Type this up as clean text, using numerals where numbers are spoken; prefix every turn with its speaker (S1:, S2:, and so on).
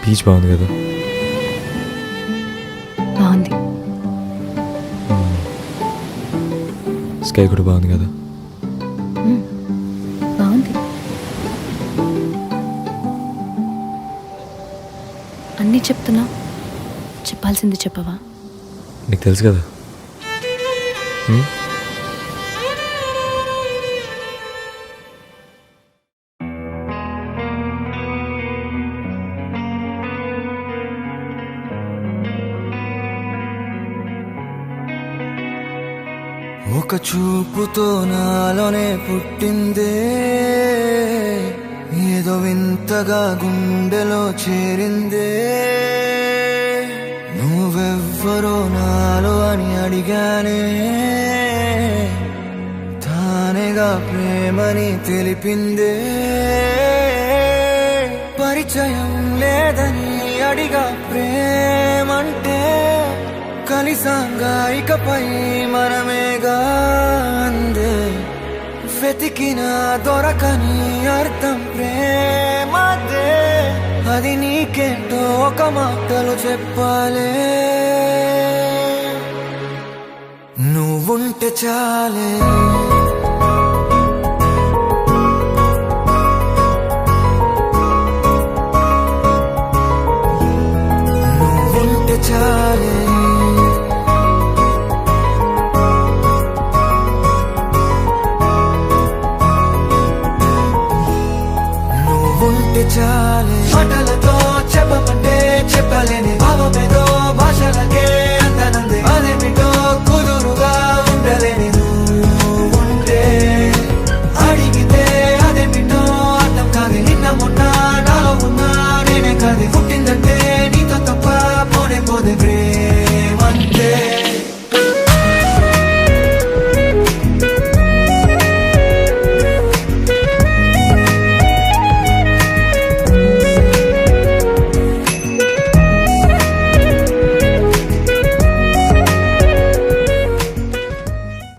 S1: Beach బాగుంది కదా?
S2: బాగుంది.
S1: స్కై కూడా బాగుంది కదా?
S2: బాగుంది. అన్నీ చెప్తున్నా, చెప్పాల్సింది చెప్పవా?
S1: నీకు తెలుసు కదా.
S3: ఒక చూపుతో నాలోనే పుట్టిందే, ఏదో వింతగా గుండెలో చేరిందే. నువ్వెవ్వరో నాలో అని అడిగానే, తానేగా ప్రేమని తెలిపిందే. పరిచయం లేదని అడిగా ప్రేమంటే, కలిసాంగా ఇకపై మనమేగా అందే. వెతికిన దొరకని అర్థం ప్రేమదే, అది నీకేంటో ఒక మాటలు చెప్పాలే. నువ్వుంటే చాలే.